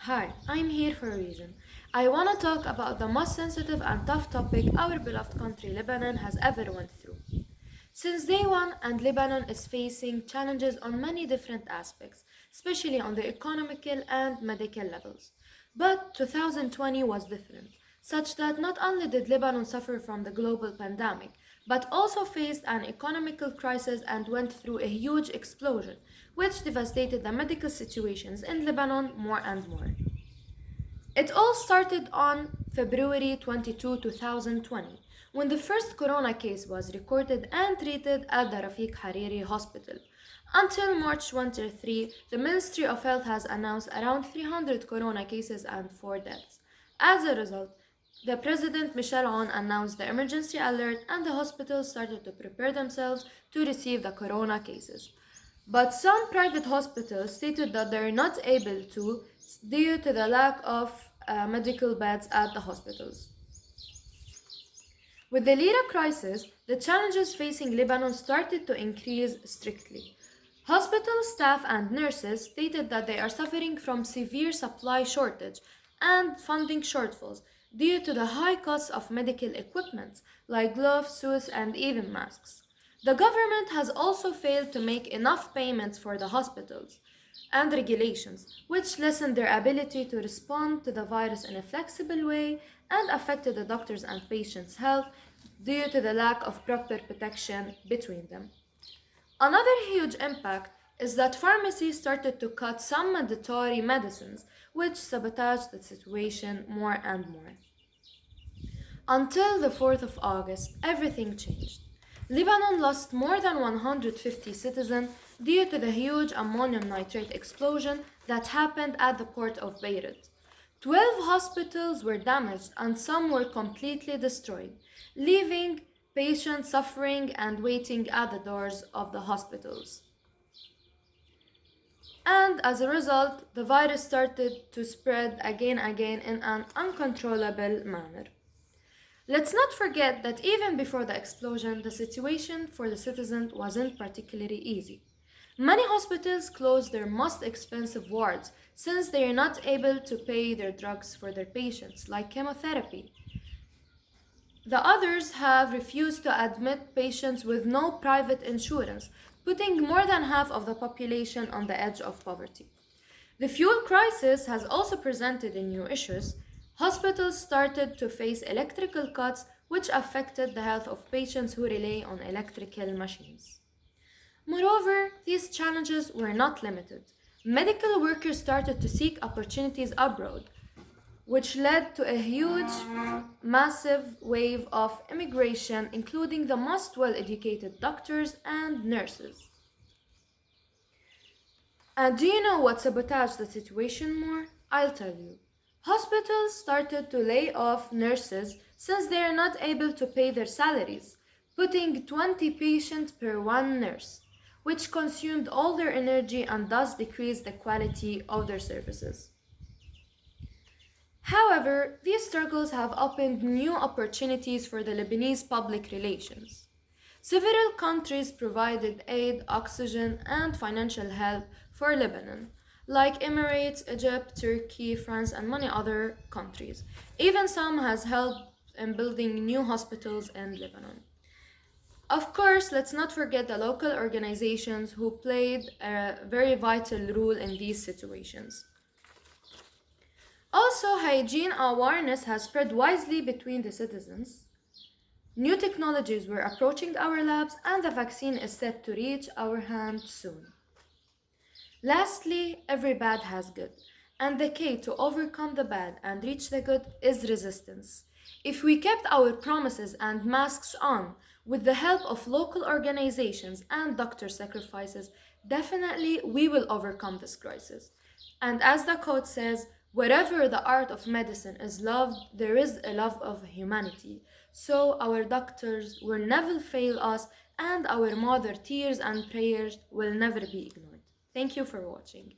Hi, I'm here for a reason. I want to talk about the most sensitive and tough topic our beloved country Lebanon has ever went through. Since day one, and Lebanon is facing challenges on many different aspects, especially on the economical and medical levels. But 2020 was different, such that not only did Lebanon suffer from the global pandemic, but also faced an economical crisis and went through a huge explosion, which devastated the medical situations in Lebanon more and more. It all started on February 22, 2020, when the first corona case was recorded and treated at the Rafiq Hariri Hospital. Until March 23, the Ministry of Health has announced around 300 corona cases and 4 deaths. As a result, the President Michel Aoun announced the emergency alert and the hospitals started to prepare themselves to receive the corona cases. But some private hospitals stated that they're not able to due to the lack of medical beds at the hospitals. With the Lira crisis, the challenges facing Lebanon started to increase strictly. Hospital staff and nurses stated that they are suffering from severe supply shortage and funding shortfalls due to the high costs of medical equipment like gloves, suits, and even masks. The government has also failed to make enough payments for the hospitals and regulations, which lessened their ability to respond to the virus in a flexible way and affected the doctors' and patients' health due to the lack of proper protection between them. Another huge impact is that pharmacies started to cut some mandatory medicines, which sabotaged the situation more and more. Until the 4th of August, everything changed. Lebanon lost more than 150 citizens due to the huge ammonium nitrate explosion that happened at the port of Beirut. 12 hospitals were damaged and some were completely destroyed, leaving patients suffering and waiting at the doors of the hospitals. And as a result, the virus started to spread again in an uncontrollable manner. Let's not forget that even before the explosion, the situation for the citizens wasn't particularly easy. Many hospitals closed their most expensive wards since they are not able to pay their drugs for their patients, like chemotherapy. The others have refused to admit patients with no private insurance, putting more than half of the population on the edge of poverty. The fuel crisis has also presented new issues. Hospitals started to face electrical cuts, which affected the health of patients who rely on electrical machines. Moreover, these challenges were not limited. Medical workers started to seek opportunities abroad, which led to a huge, massive wave of immigration, including the most well-educated doctors and nurses. And do you know what sabotaged the situation more? I'll tell you. Hospitals started to lay off nurses since they are not able to pay their salaries, putting 20 patients per one nurse, which consumed all their energy and thus decreased the quality of their services. However, these struggles have opened new opportunities for the Lebanese public relations. Several countries provided aid, oxygen, and financial help for Lebanon, like Emirates, Egypt, Turkey, France, and many other countries. Even some has helped in building new hospitals in Lebanon. Of course, let's not forget the local organizations who played a very vital role in these situations. Also, hygiene awareness has spread widely between the citizens. New technologies were approaching our labs, and the vaccine is set to reach our hands soon. Lastly, every bad has good, and the key to overcome the bad and reach the good is resistance. If we kept our promises and masks on, with the help of local organizations and doctor sacrifices, definitely we will overcome this crisis. And as the quote says, wherever the art of medicine is loved, there is a love of humanity. So our doctors will never fail us, and our mother tears and prayers will never be ignored. Thank you for watching.